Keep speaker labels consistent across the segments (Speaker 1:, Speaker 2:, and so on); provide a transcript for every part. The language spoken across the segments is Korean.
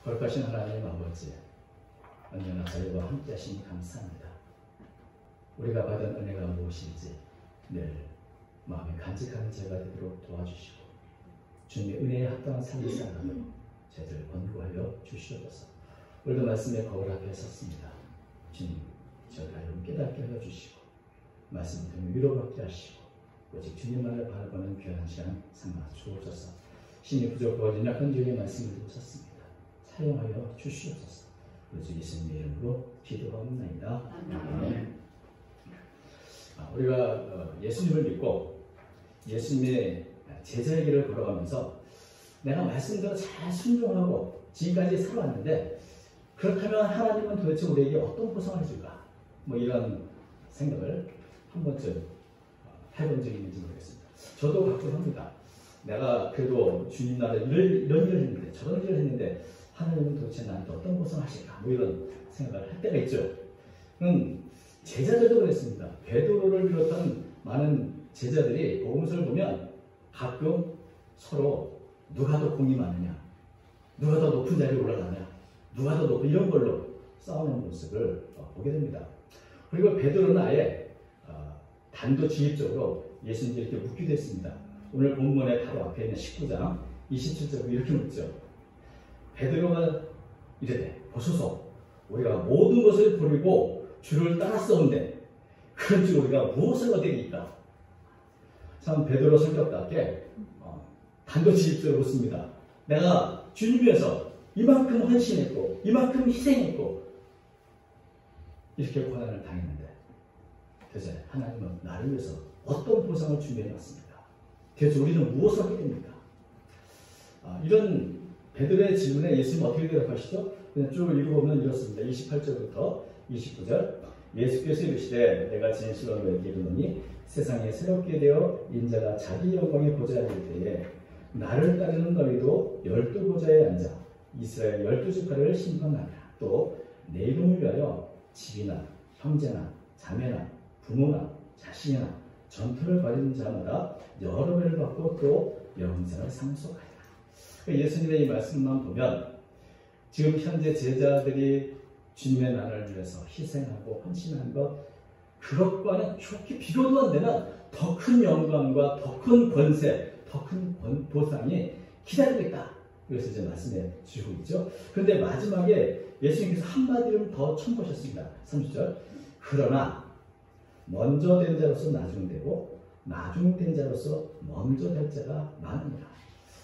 Speaker 1: 거룩하신 하나님 아버지, 언제나 저희와 함께 하시니 감사합니다. 우리가 받은 은혜가 무엇인지 늘 마음에 간직하는 제가 되도록 도와주시고 주님의 은혜에 합당한 삶을 살아가도록 저희들 권고하여 주시옵소서. 오늘도 말씀의 거울 앞에 섰습니다. 주님, 저희가 좀 깨닫게 하여 주시고 말씀을 통해 위로받게 하시고 오직 주님만을 바라보는 귀한 시간 삼아 주옵소서. 신이 부족하고 연약한 주의 말씀을 듣고 섰습니다. 사용하여 주시옵소서. 우리 주 예수님의 이름으로 기도하옵나이다. 아멘. 우리가 예수님을 믿고 예수님의 제자의 길을 걸어가면서 내가 말씀대로 잘 순종하고 지금까지 살아왔는데 그렇다면 하나님은 도대체 우리에게 어떤 보상을 해줄까? 뭐 이런 생각을 한 번쯤 해본 적이 있는지 모르겠습니다. 저도 가끔 합니다. 내가 그래도 주님 나라 이런 일을 했는데 저런 일을 했는데 하나님은 도대체 나한테 어떤 보상을 하실까? 뭐 이런 생각을 할 때가 있죠. 제자들도 그랬습니다. 베드로를 비롯한 많은 제자들이 복음서를 보면 가끔 서로 누가 더 공이 많으냐, 누가 더 높은 자리에 올라가냐, 누가 더 높은 이런 걸로 싸우는 모습을 보게 됩니다. 그리고 베드로는 아예 단도직입적으로 예수님께 이렇게 묻기도 했습니다. 오늘 본문의 바로 앞에 있는 19장 27절 이렇게 묻죠. 베드로가 이르되 보소서 우리가 모든 것을 버리고 주를 따랐사온데 그런즉 우리가 무엇을 얻으리이까? 참 베드로 성격답게 단도직입적으로 묻습니다. 내가 주님 위해서 이만큼 헌신했고 이만큼 희생했고 이렇게 고난을 당했는데 대체 하나님은 나를 위해서 어떤 보상을 준비해 놨습니까? 대체 우리는 무엇을 하게 됩니까? 이런 베드로의 질문에 예수님은 어떻게 대답하시죠? 그냥 쭉 읽어보면 이렇습니다. 28절부터 29절 예수께서 이르시되 내가 진실로 너희에게 이르노니 세상에 새롭게 되어 인자가 자기 영광의 보좌에 앉을 때에 나를 따르는 너희도 12보좌에 앉아 이스라엘 12지파를 심판하리라. 또 내 이름을 위하여 집이나 형제나 자매나 부모나 자식이나 전투를 벌이는 자마다 여러 배를 받고 또 영생을 상속하리라. 예수님의 이 말씀만 보면 지금 현재 제자들이 주님의 나라를 위해서 희생하고 헌신한 것 그것과는 좋게 비교도 안 되는 더 큰 영광과 더 큰 권세, 더 큰 보상이 기다리고 있다. 그래서 이제 말씀해 주시고 있죠. 그런데 마지막에 예수님께서 한마디를 더 첨부하셨습니다. 30절 그러나 먼저 된 자로서 나중되고 나중된 자로서 먼저 될 자가 많으니라.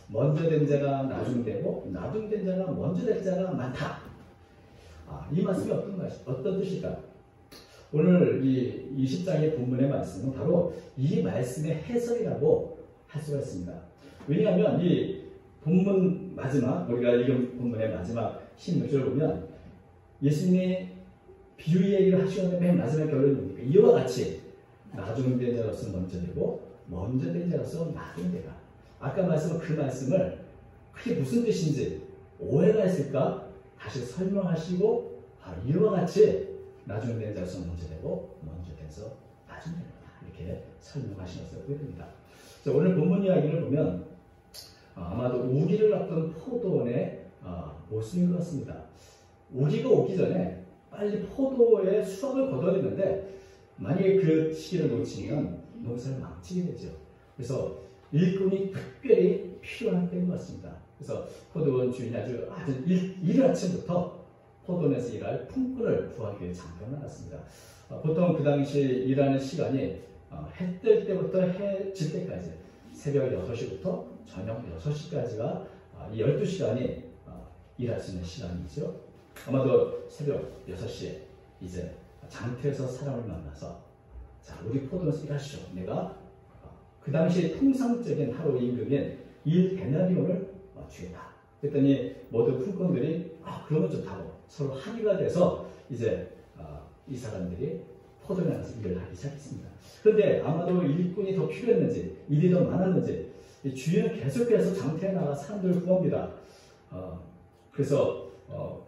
Speaker 1: 먼저 된 자가 나중되고 나중된 자가 먼저 될 자가 많다. 이 말씀이 어떤 뜻일까? 오늘 이 20장의 본문의 말씀은 바로 이 말씀의 해석이라고 할 수가 있습니다. 왜냐하면 이 본문 마지막, 우리가 읽은 본문의 마지막 16절 보면 예수님이 비유 얘기를 하시는데 맨 마지막 결론이 뭡니까? 이와 같이 나중된 자로서 먼저 되고 먼저 된 자로서 나중되라. 아까 말씀은 그 말씀을 그게 무슨 뜻인지 오해가 있을까? 다시 설명하시고 이와 같이 나중된 자로서 먼저 되고 먼저 돼서 나중 되는 거다. 이렇게 설명하신 것을 보게 됩니다. 오늘 본문 이야기를 보면 아마도 우기를 앞둔 포도원의 모습인 것 같습니다. 우기가 오기 전에 빨리 포도의 수확을 거둬내는데 만약에 그 시기를 놓치면 농사를 망치게 되죠. 그래서 일꾼이 특별히 필요한 때인 것 같습니다. 그래서 포도원 주인이 아주 이른 아침부터 포도원에서 일할 품꾼을 구하기 위해 장병을 나갔습니다. 보통 그 당시 일하는 시간이 해 뜰 때부터 해 질 때까지 새벽 6시부터 저녁 6시까지가 이 12시간이 일할 수 있는 시간이죠. 아마도 새벽 6시에 이제 장터에서 사람을 만나서 자, 우리 포도원에서 일하시오. 내가 그 당시 통상적인 하루 임금인 1데나리온을 주겠다. 그랬더니 모든 품꾼들이 그러면 좋다고 서로 합의가 돼서 이제 이 사람들이 포도원에 가서 일을 하기 시작했습니다. 그런데 아마도 일꾼이 더 필요했는지 일이 더 많았는지 주인은 계속해서 장터에 나가 사람들을 구합니다. 그래서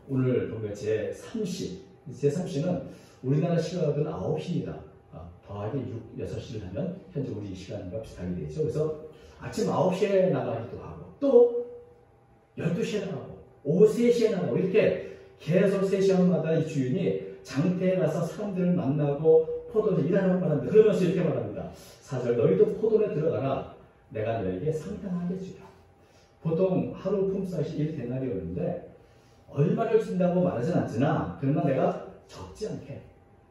Speaker 1: 오늘 보면 제3시는 우리나라 시각은 9시입니다. 더하기 6시를 하면 현재 우리 시간과 비슷하게 되죠. 그래서 아침 9시에 나가기도 하고 또 12시에 나가고 오후 3시에 나가고 이렇게 계속 3시간마다 이 주인이 장터에 가서 사람들을 만나고 포도원에 일하라고 말합니다. 그러면서 이렇게 말합니다. 4절 너희도 포도원에 들어가라. 내가 너에게 상당하게 주라. 보통 하루 품삯이 1데나리온인데 얼마를 준다고 말하진 않지나 그러나 내가 적지 않게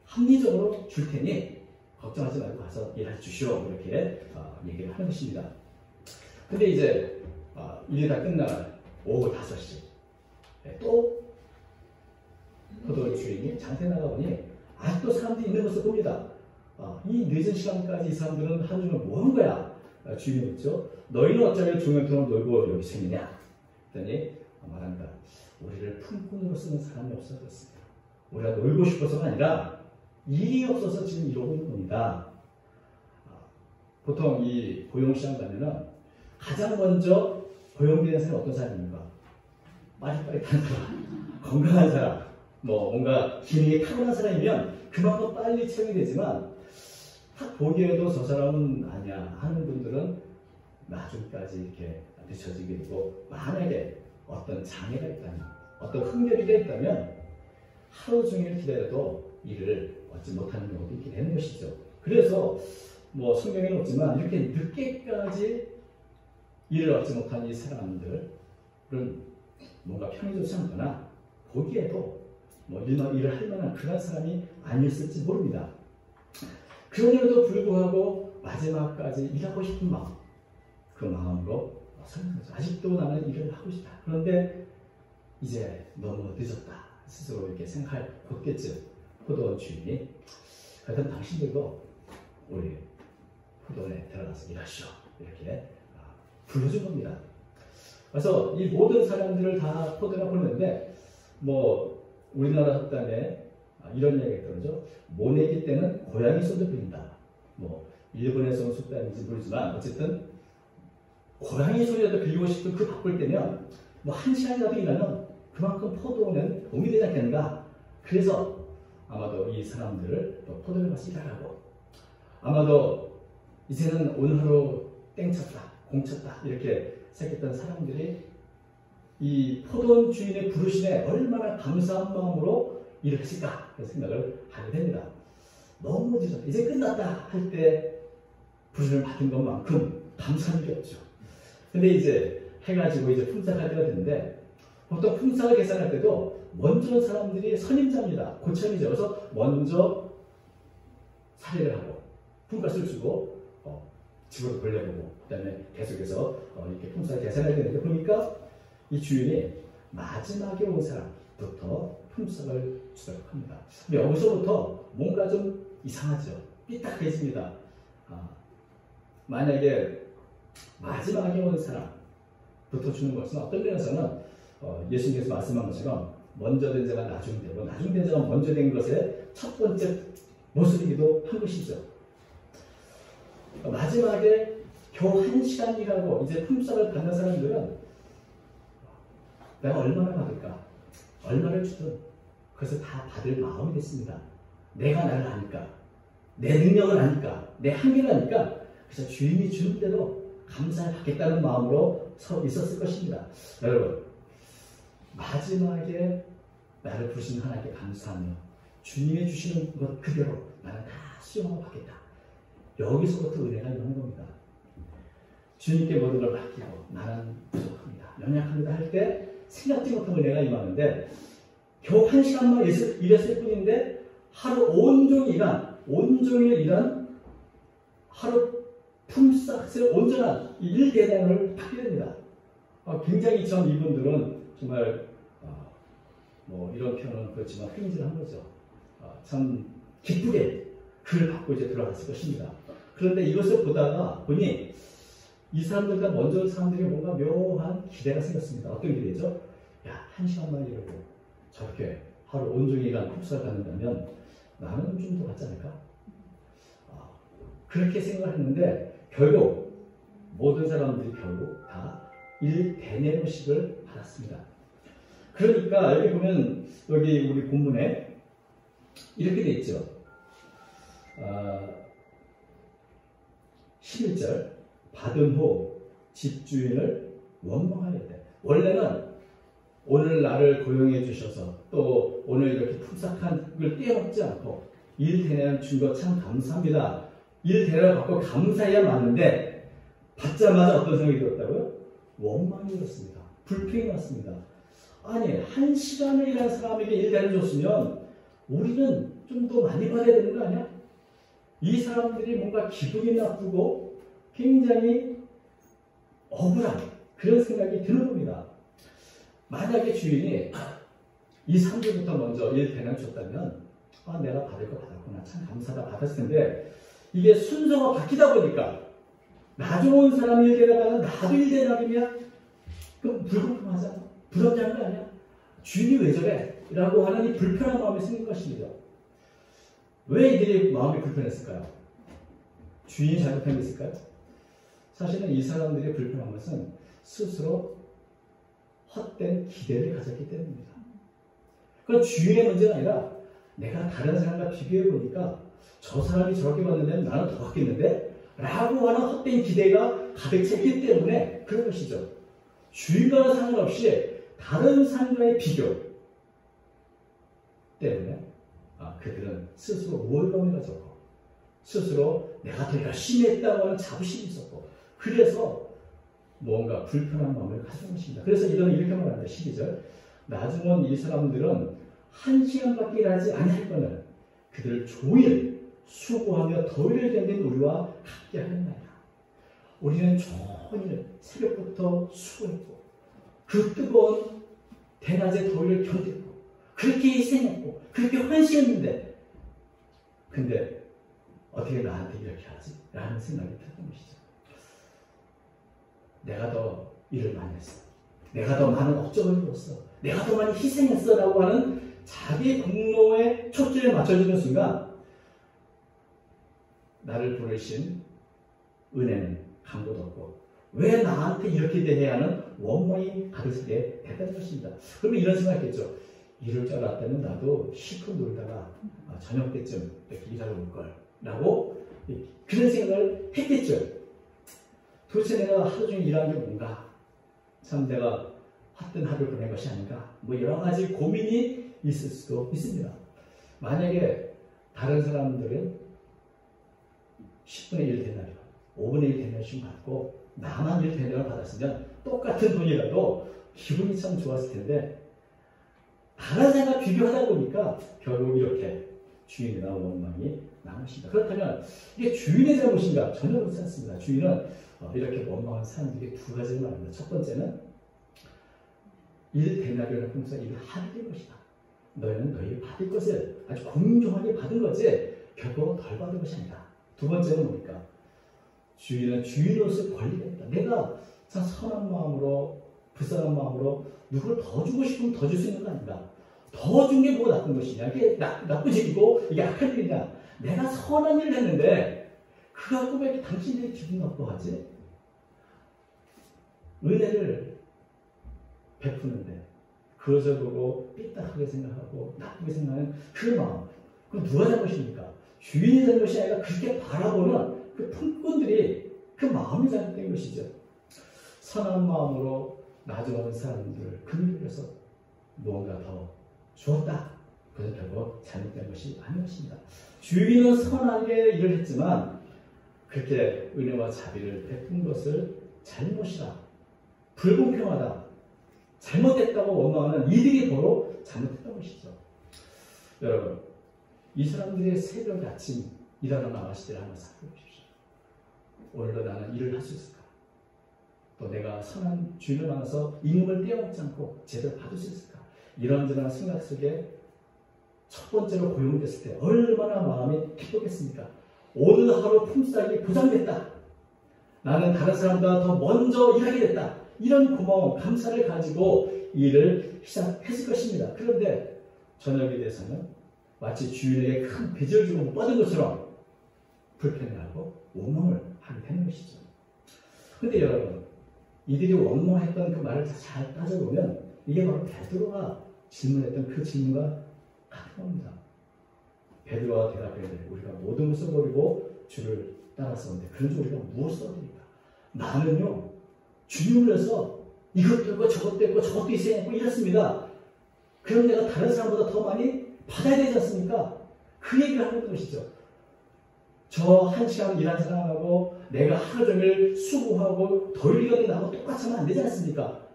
Speaker 1: 합리적으로 줄 테니 걱정하지 말고 가서 일할 주시오. 이렇게 얘기를 하는 것입니다. 근데 이제 일이 다 끝나면 오후 5시 또 포도원 주인이 장터에 나가보니 아직도 사람들이 있는 것을 봅니다. 이 늦은 시간까지 이 사람들은 하루 종일 뭐 한 거야? 주인이 묻죠. 너희는 어쩌면 종연토록 놀고 여기 서 있느냐? 그랬더니 말합니다. 우리를 품꾼으로 쓰는 사람이 없어졌습니다. 우리가 놀고 싶어서가 아니라 일이 없어서 지금 이러고 있는 겁니다. 보통 이 고용시장 가면은 가장 먼저 고용되는 사람이 어떤 사람입니까? 빠릿빠릿한 사람, 건강한 사람, 뭔가 기능이 타고난 사람이면 그만큼 빨리 채용이 되지만 딱 보기에도 저 사람은 아니야 하는 분들은 나중까지 이렇게 늦춰지게 되고 만약에 어떤 장애가 있다면 어떤 흠결이가 있다면 하루 종일 기다려도 일을 얻지 못하는 경우도 있게 되는 것이죠. 그래서 성경에는 없지만 이렇게 늦게까지 일을 얻지 못한 이 사람들은 뭔가 평이 좋지 않거나 보기에도 일을 할 만한 그런 사람이 아니었을지 모릅니다. 그럼에도 불구하고 마지막까지 일하고 싶은 마음, 그 마음으로 서는 거죠. 아직도 나는 일을 하고 싶다. 그런데 이제 너무 늦었다. 스스로 이렇게 생각할 곧겠죠. 포도원 주인이 하여튼 당신들도 우리 포도원에 들어가서 일하시오. 이렇게 불러준 겁니다. 그래서 이 모든 사람들을 다 포도원에 보냈는데 우리나라 속담에 이런 얘기가 있더라죠. 모내기 때는 고양이 손도 빌린다. 일본에서 온 속담인지 모르지만 어쨌든 고양이 손이라도 빌리고 싶은 그 바쁠 때면 1시간이라도 일하면 그만큼 포도원은 도움이 되지 않겠는가. 그래서 아마도 이 사람들을 또 포도원에 가서 일하라고 아마도 이제는 오늘 하루 땡쳤다, 공쳤다 이렇게 생각했던 사람들이 이 포도원 주인의 부르심에 얼마나 감사한 마음으로 일을 했을까 그런 생각을 하게 됩니다. 너무 늦었다. 이제 끝났다 할 때 부르심을 받은 것만큼 감사한 게 없죠. 근데 이제 해가지고 이제 품삯할 때가 됐는데 보통 품삯을 계산할 때도 먼저 사람들이 선임자입니다. 고참이죠. 그래서 먼저 사례를 하고 품값을 주고 집으로 돌려보고 그 다음에 계속해서 이렇게 품삯을 계산해야 되는데 보니까 이 주인이 마지막에 온 사람부터 품삯을 주도록 합니다. 근데 여기서부터 뭔가 좀 이상하죠. 삐딱해집니다. 만약에 마지막에 온 사람부터 주는 것은 어떤 면에서는 예수님께서 말씀한 것처럼 먼저 된 자가 나중 되고 나중 된 자가 먼저 된 것의 첫 번째 모습이기도 한 것이죠. 마지막에 겨우 1시간이라고 이제 품삯을 받는 사람들은 내가 얼마나 받을까? 얼마를 주든 그것을 다 받을 마음이 됐습니다. 내가 나를 아니까, 내 능력을 아니까, 내 한계를 아니까 그래서 주인이 주는 대로 감사를 받겠다는 마음으로 서 있었을 것입니다. 여러분, 마지막에 나를 부르신 하나님께 감사하며 주님이 주시는 것 그대로 나는 다 수용하고 받겠다. 여기서부터 은혜가 임하는 겁니다. 주님께 모든 걸 맡기고 나는 부족합니다, 연약합니다 할 때 생각지 못한 은혜가 임하는데 겨우 1시간만 일했을 뿐인데 하루 온종일 일한 하루 품삯을 온전한 일대단을 받게 됩니다. 굉장히 전 이분들은 정말 이런 표현은 그렇지만 횡질한 거죠. 참 기쁘게 그를 받고 이제 들어갔을 것입니다. 그런데 이것을 보니 이 사람들과 먼저 온 사람들이 뭔가 묘한 기대가 생겼습니다. 어떤 기대죠? 1시간만 일하고 저렇게 하루 온종일 일한 품삯을 받는다면 나는 좀 더 받지 않을까? 그렇게 생각을 했는데 결국 모든 사람들이 결국 다 1데나리온씩을 받았습니다. 그러니까 여기 보면 여기 우리 본문에 이렇게 돼 있죠. 11절 받은 후 집주인을 원망하였대. 원래는 오늘 나를 고용해 주셔서 또 오늘 이렇게 품삯한 걸 떼어먹지 않고 일 대접 준 거 참 감사합니다. 일 대접 받고 감사해야 맞는데 받자마자 어떤 생각이 들었다고요? 원망이 들었습니다. 불평이 났습니다. 아니, 1시간을 일한 사람에게 일 대접 줬으면 우리는 좀 더 많이 받아야 되는 거 아니야? 이 사람들이 뭔가 기분이 나쁘고 굉장히 억울한 그런 생각이 드는 겁니다. 만약에 주인이 2, 3주부터 먼저 일 대접 줬다면 내가 받을 거 받았구나. 참 감사하다 받았을 텐데 이게 순서가 바뀌다 보니까 나중 온 사람이 일 대접하면 나도 일 대접이면 그럼 불공평하잖아. 부럽지 않은 거 아니야? 주인이 왜 저래? 라고 하는 이 불편한 마음이 생긴 것입니다. 왜 이들이 마음이 불편했을까요? 주인이 잘못한 게 있을까요? 사실은 이 사람들이 불편한 것은 스스로 헛된 기대를 가졌기 때문입니다. 그건 주인의 문제가 아니라 내가 다른 사람과 비교해 보니까 저 사람이 저렇게 받는데 나는 더 받겠는데? 라고 하는 헛된 기대가 가득 찼기 때문에 그런 것이죠. 주인과는 상관없이 다른 사람과의 비교 때문에 그들은 스스로 우월감을 가졌고 스스로 내가 더 열심히 했다고 하는 자부심이 있었고 그래서 뭔가 불편한 마음을 가진 것입니다. 그래서 이거는 이렇게 말합니다. 12절 나중 온 이 사람들은 1시간밖에 일하지 아니하거늘 그들 종일 수고하며 더위를 견딘 우리와 같게 하였나이다. 우리는 종일 새벽부터 수고했고 그 뜨거운 대낮의 더위를 견뎠고 그렇게 희생했고 그렇게 헌신했는데 근데 어떻게 나한테 이렇게 하지? 라는 생각이 들었던 것이죠. 내가 더 일을 많이 했어. 내가 더 많은 업적을 이뤘어. 내가 더 많이 희생했어. 라고 하는 자기 공로에 초점을 맞춰주는 순간 나를 부르신 은혜는 강도 없고 왜 나한테 이렇게 대해야 하는 원망이 가득하게 됐다는 것입니다. 그러면 이런 생각했겠죠. 이럴 줄 알았다면 나도 실컷 놀다가 저녁 때쯤 이렇게 일하러 올걸 라고 그런 생각을 했겠죠. 도대체 내가 하루 종일 일한 게 뭔가 참 내가 헛된 하루를 보낸 것이 아닌가 뭐 여러 가지 고민이 있을 수도 있습니다. 만약에 다른 사람들은 10분의 1 대나리온 5분의 1 대나리온 받고 나만 1 대나리온 받았으면 똑같은 돈이라도 기분이 참 좋았을 텐데 다른 사람과 비교하다 보니까 결국 이렇게 주인이나 원망이 나오십니다. 그렇다면 이게 주인의 잘못인가? 전혀 그렇지 않습니다. 주인은 이렇게 원망한 사람들이 두 가지를 말합니다. 첫 번째는 1 데나리온을 통해서 일을 하게 된 것이다. 너희는 너희 받을 것을 아주 공정하게 받은 거지 결코 덜 받은 것이 아니다. 두 번째는 뭡니까? 주인은 주인으로서 권리가 있다. 내가 참 선한 마음으로 불쌍한 마음으로 누구를 더 주고 싶으면 더 줄 수 있는 거 아닌가? 더 준 게 뭐가 나쁜 것이냐? 이게 나쁜 일이고 이게 악한 일이냐? 내가 선한 일을 했는데 그거 갖고 왜 이렇게 당신들이 기분 나빠하지? 은혜를 베푸는데 그것을 보고 삐딱하게 생각하고 나쁘게 생각하는 그 마음 그럼 누가 잘못입니까? 주인이 잘못이 아니라 그렇게 바라보는 그 품꾼들이 그 마음이 잘못된 것이죠. 선한 마음으로 나중하는 사람들을 그 위해서 무언가 더 주었다. 그것은 결국 잘못된 것이 아닌 것입니다. 주인은 선하게 일을 했지만 그렇게 은혜와 자비를 베푼 것을 잘못이다. 불공평하다. 잘못했다고 원망하는 이들이 바로 잘못했던 것이죠. 여러분, 이 사람들의 새벽 아침 일하러 나왔을 때 한번 살펴보십시오. 오늘도 나는 일을 할 수 있을까? 또 내가 선한 주인을 만나서 임금을 떼어먹지 않고 제대로 받을 수 있을까? 이런저런 생각 속에 첫 번째로 고용됐을 때 얼마나 마음이 기쁘겠습니까? 오늘 하루 품삯이 보장됐다. 나는 다른 사람보다 더 먼저 일하게 됐다. 이런 고마움, 감사를 가지고 일을 시작했을 것입니다. 그런데 저녁에 대해서는 마치 주인에게 큰 빚을 주고 못 받은 것처럼 불편해하고 원망을 하게 되는 것이죠. 그런데 여러분, 이들이 원망했던 그 말을 잘 따져보면 이게 바로 베드로가 질문했던 그 질문과 같은 겁니다. 베드로가 대답했는데 우리가 모든 것을 버리고 주를 따랐었는데 그런지 우리가 무엇을 얻으리까? 나는요 주님을 위해서 이것도 있고 저것도 있고 저것도 있어야 했고 이렇습니다. 그럼 내가 다른 사람보다 더 많이 받아야 되지 않습니까? 그 얘기를 하는 것이죠. 저 1시간 일한 사람하고 내가 하루 종일 수고하고 돌리거든 나하고 똑같이 하면 안 되지 않습니까?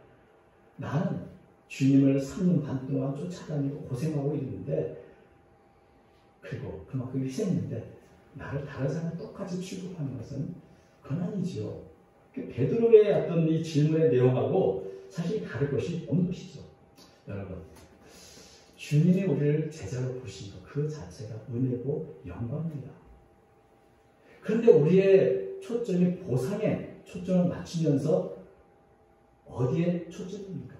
Speaker 1: 나는 주님을 3년 반 동안 쫓아다니고 고생하고 있는데 그리고 그만큼 희생했는데 나를 다른 사람과 똑같이 취급하는 것은 그건 아니지요. 베드로의 어떤 이 질문의 내용하고 사실 다를 것이 없는 것이죠. 여러분, 주님이 우리를 제자로 보신 것 그 자체가 은혜고 영광입니다. 그런데 우리의 초점이 보상에 초점을 맞추면서 어디에 초점입니까?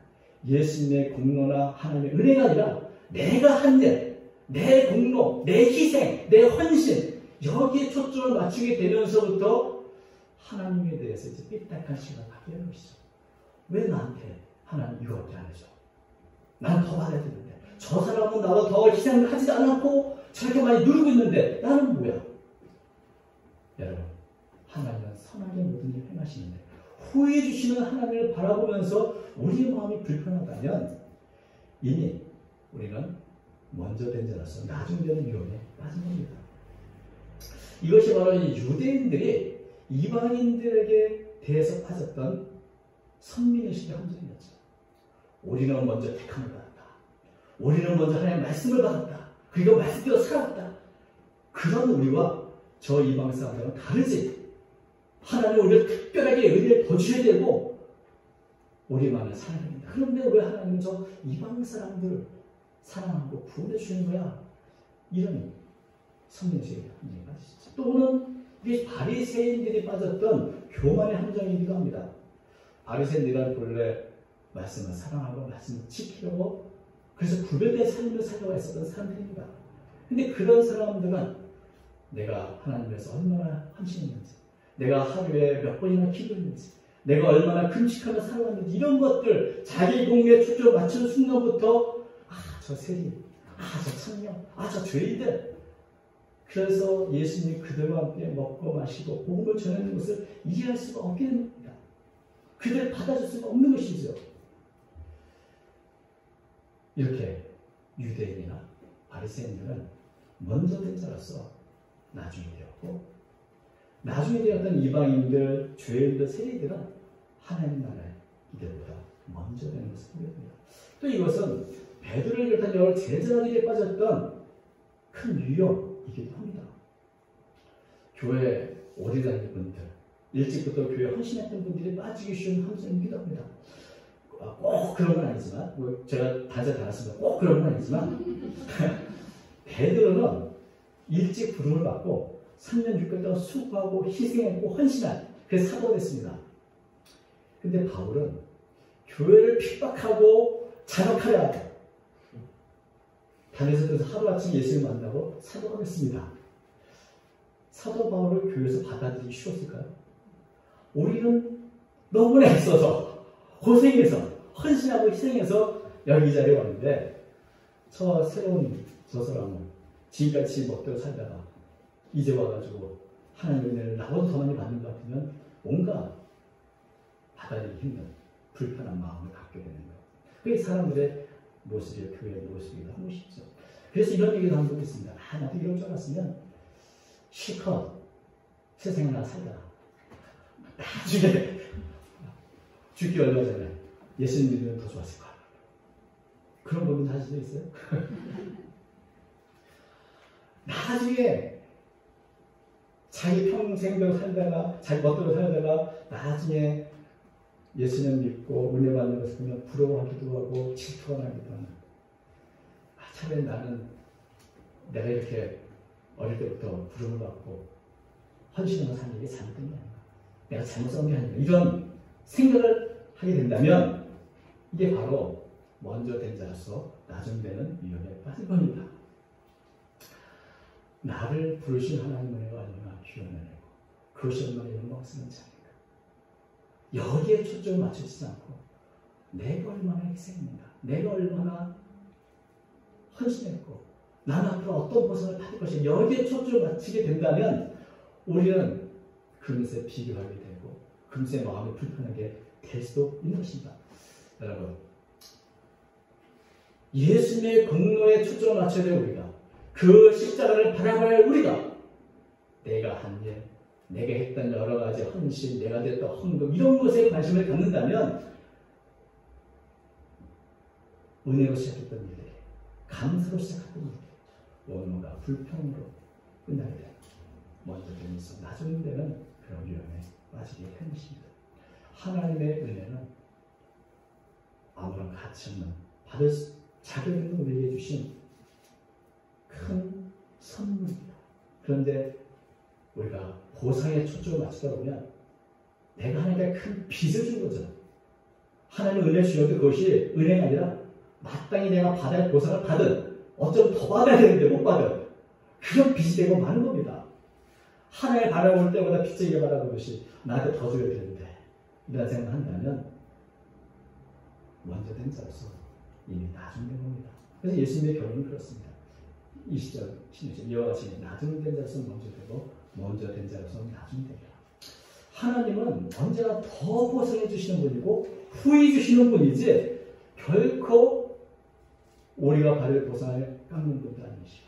Speaker 1: 예수님의 공로나 하나님의 은혜가 아니라 내가 한 일, 내 공로, 내 희생, 내 헌신 여기에 초점을 맞추게 되면서부터 하나님에 대해서 이제 삐딱한 시각을 갖게 되는 것이죠. 왜 나한테 하나님 이거밖에 안 해줘? 난 더 받아야 되는데 저 사람은 나보다 더 희생을 하지 않았고 저렇게 많이 누리고 있는데 나는 뭐야? 여러분, 하나님은 선하게 모든 일을 행하시는데 후회해 주시는 하나님을 바라보면서 우리의 마음이 불편하다면 이미 우리는 먼저 된 자로서 나중 되는 위험에 빠진 겁니다. 이것이 바로 이 유대인들이 이방인들에게 대해서 빠졌던 선민의식의 함정이었죠. 우리는 먼저 택함을 받았다. 우리는 먼저 하나님의 말씀을 받았다. 그리고 말씀대로 살았다. 그런 우리와 저 이방 사람들은 다르지. 하나님 우리를 특별하게 은혜를 더 주셔야 되고 우리만을 살아야 됩니다. 그런데 왜 하나님은 저 이방 사람들을 사랑하고 구원해 주시는 거야? 이런 선민의식의 함정에 빠지시죠. 또는 이 바리새인들이 빠졌던 교만의 함정이기도 합니다. 바리새인들은 본래 말씀을 사랑하고 말씀을 지키려고 그래서 구별된 삶을 살려고 했었던 사람들입니다. 근데 그런 사람들은 내가 하나님 위해서 얼마나 헌신했는지, 내가 하루에 몇 번이나 기도했는지, 내가 얼마나 금식하며 살아왔는지 이런 것들 자기 공부에 초점을 맞추는 순간부터 저 세리, 저 청년, 저 죄인들 그래서 예수님이 그들과 함께 먹고 마시고 복음을 전하는 것을 이해할 수가 없게 되는 겁니다. 그들을 받아줄 수가 없는 것이죠. 이렇게 유대인이나 바리새인들은 먼저 된 자로서 나중에 되었고 나중에 되었던 이방인들, 죄인들, 세리들은 하나님 나라의 이들보다 먼저 되는 것을 보게 됩니다. 또 이것은 베드로를 비롯한 여러 제자들에게 빠졌던 큰 유형이기도 합니다. 교회 오래 다니는 분들, 일찍부터 교회 헌신했던 분들이 빠지기 쉬운 함정이기도 합니다. 꼭 그런 건 아니지만, 제가 단세 달았습니다. 꼭 그런 건 아니지만, 베드로는 일찍 부름을 받고 3년 6개월 동안 수고하고 희생했고 헌신한 그래서 사도가 됐습니다. 근데 바울은 교회를 핍박하고 잔혹하려 하고 다니엘서 하루아침 예수님을 만나고 사도가 됐습니다. 사도 바울을 교회에서 받아들이기 쉬웠을까요? 우리는 너무나 애써서 고생해서 헌신하고 희생해서 여기 이 자리에 왔는데 저 새로운 저 사람은 지금까지 먹대로 살다가 이제 와가지고 하나님의 은혜를 나보다 더 많이 받는 것 같으면 뭔가 받아들이기 힘든 불편한 마음을 갖게 되는 거예요. 그게 사람들의 모습이 교회의 모습이기도 한 것이죠. 그래서 이런 얘기도 한 적이 있습니다. 나도 이럴 줄 알았으면 실컷 세상에 나 살다가 나중에 죽기 얼마 전에 예수님 믿으면 더 좋았을 거야. 그런 부분 사실도 있어요. 나중에 자기 평생대로 살다가 자기 멋대로 살다가 나중에 예수님 믿고 은혜 받는 것을 보면 부러워하기도 하고 질투가 나기도 하는. 차라리 나는 내가 이렇게 어릴 때부터 부름을 받고 헌신하며 사는 게 잘못된 게 아닌가. 내가 잘못 산 게 아닌가. 이런 생각을 하게 된다면 이게 바로 먼저 된 자로서 나중 되는 위험에 빠질 겁니다. 나를 부르신 하나님의 은혜가 얼마나 귀한 은혜고 그것이 얼마나 영광스러운지 아닙니까? 여기에 초점을 맞추지 않고 내가 얼마나 희생했는가, 내가 얼마나 헌신했고 나는 앞으로 어떤 보상을 받을 것인가 여기에 초점을 맞추게 된다면 우리는 금세 비교하게 되고 금세 마음이 불편하게 될 수도 있는 것입니다. 여러분, 예수님의 공로에 초점을 맞춰야 돼요. 우리가 그 십자가를 바라봐야 할 우리가 내가 한 일, 내가 했던 여러 가지 헌신, 내가 됐던 헌금 이런 것에 관심을 갖는다면 은혜로 시작했던 일들이, 감사로 시작했던 일들이 원망과 불평으로 끝나게 됩니다. 먼저 되면서 나중 되는 그런 위험에 빠지게 한 것입니다. 하나님의 은혜는 아무런 가치 없는 받을 자격 있는 우리에게 주신 큰 선물입니다. 그런데 우리가 보상에 초점을 맞추다 보면 내가 하나님께 큰 빚을 준 거죠. 하나님은 은혜 주셔도 그것이 은혜가 아니라 마땅히 내가 받아야 할 보상을 받은, 어쩜 더 받아야 되는데 못 받은 그런 빚이 되고 많은 겁니다. 하나님을 바라볼 때보다 빚쟁이가 바라보는 것이 나한테 더 줘야 되는데 이런 생각을 한다면 먼저 된 자로서 이미 나중된 겁니다. 그래서 예수님의 결론은 그렇습니다. 20절, 16절 이와 같이 나중된 자로서 먼저 되고 먼저 된 자로서 나중되리라. 하나님은 언제나 더 보상해 주시는 분이고 후히 주시는 분이지 결코 우리가 받을 보상을 깎는 분도 아니시고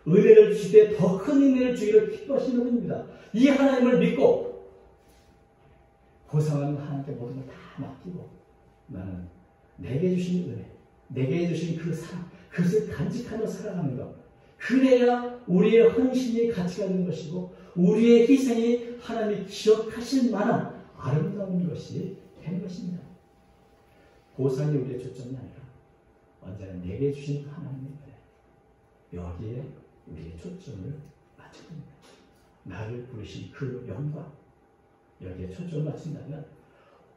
Speaker 1: 은혜를 주실 때 더 큰 은혜를 주기를 기뻐하시는 분입니다. 이 하나님을 믿고 보상은 하나님께 모든 걸 다 맡기고 나는 내게 주신 은혜, 내게 주신 그 사랑, 그것을 간직하며 살아가는 것, 그래야 우리의 헌신이 가치가 있는 것이고 우리의 희생이 하나님이 기억하실 만한 아름다운 것이 되는 것입니다. 보상이 우리의 초점이 아니라 언제나 내게 주신 하나님의 은혜, 여기에 우리의 초점을 맞춰야 됩니다. 나를 부르신 그 영광, 여기에 초점을 맞춘다면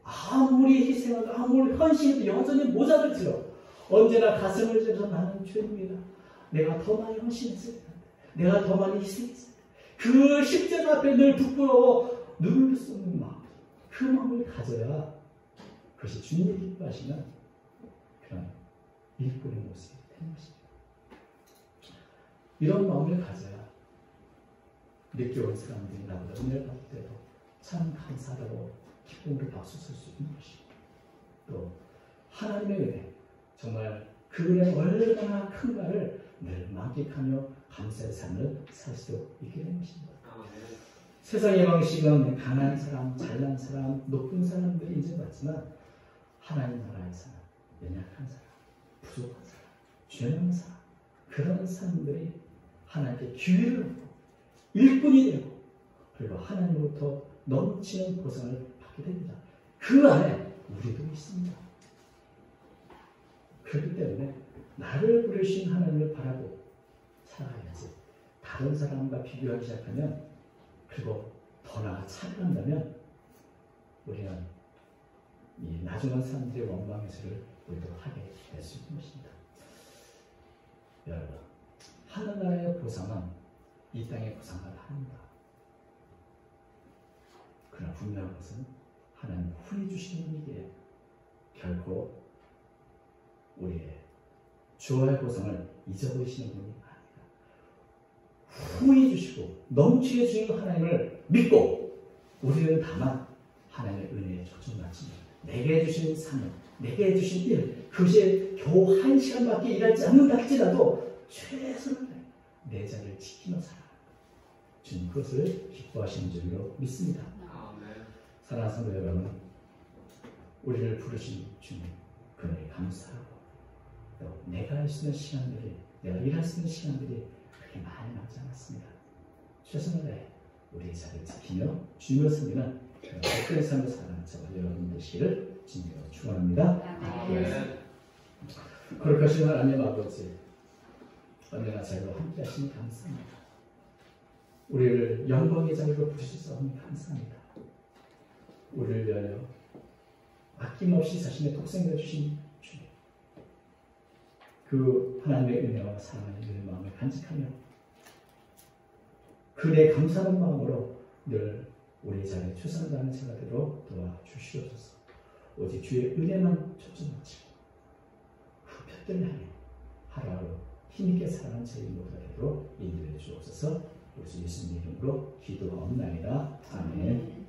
Speaker 1: 아무리 희생하고 아무리 헌신해도 여전히 모자랄지요. 언제나 가슴을 찌르서 나는 죄인입니다. 내가 더 많이 헌신했을 텐데, 내가 더 많이 희생했을 텐데, 그 십자가 앞에 늘 부끄러워 누를 수 없는 마음, 그 마음을 가져야 그것이 주님이 기뻐하시는 그런 일꾼의 모습이 되는 것입니다. 이런 마음을 가져야 늦게 온 사람들이 나보다 은혜를 받을 때도 참 감사하다고 기쁨으로 박수 칠 수 있는 것이고, 또 하나님의 은혜, 정말 그 은혜가 얼마나 큰가를 늘 만끽하며 감사의 삶을 살 수 있게 되는 것입니다. 세상의 방식은 강한 사람, 잘난 사람, 높은 사람들이 인정받지만 하나님 나라에서는 연약한 사람, 부족한 사람, 죄 많은 사람, 그런 사람들이 하나님께 기회를 얻고 일꾼이 되고 그리고 하나님으로부터 넘치는 보상을 받게 됩니다. 그 안에 우리도 있습니다. 그렇기 때문에 나를 부르신 하나님을 바라고 살아가야지 다른 사람과 비교하기 시작하면, 그리고 더 나아 차별한다면 우리는 이 나중한 사람들의 원망의술을 우리도 하게 될 수 있는 것입니다. 여러분, 하늘나라의 보상은 이 땅의 보상과 다릅니다. 그러나 분명한 것은 하나님 후히 주시는 분이기에 결코 우리의 주어야 보상을 잊어버리시는 분이 아니다. 후히 주시고 넘치게 주시는 하나님을 믿고 우리는 다만 하나님의 은혜에 초점을 맞추며 내게 주신 사명, 내게 주신 일, 그것이 겨우 1시간밖에 일하지 않는다 할지라도 최선을 다해 내 자리를 지키며 살아가는 주님, 그것을 기뻐하시는 줄로 믿습니다. 사랑하는 성도 여러분, 우리를 부르신 주님, 그에게 감사하고 또 내가 할 수 있는 시간들이, 내가 일할 수 있는 시간들이 그렇게 많이 남지 않았습니다. 최선을 다해 우리의 자리를 지키며 주님을 섬기는 복된 삶을 살아가는 저와 여러분 되시기를 주님으로 축원합니다. 거룩하신 하나님 아버지, 언제나 저희와 함께 하시니 감사합니다. 우리를 영광의 자리로 부르셔서 감사합니다. 우리를 위하여 아낌없이 자신의 독생을 주신 주님, 그 하나님의 은혜와 사랑을 늘 마음에 간직하며 그의 감사하는 마음으로 늘 우리 자리에 최선을 다하는 자가 되도록 도와주시옵소서. 오직 주의 은혜만 초점 맞추고 그 볕들 향해 하루하루 힘있게 살아가는 저희 모두가 되도록 인도해 주옵소서. 우리 예수님의 이름으로 기도하옵나이다. 아멘.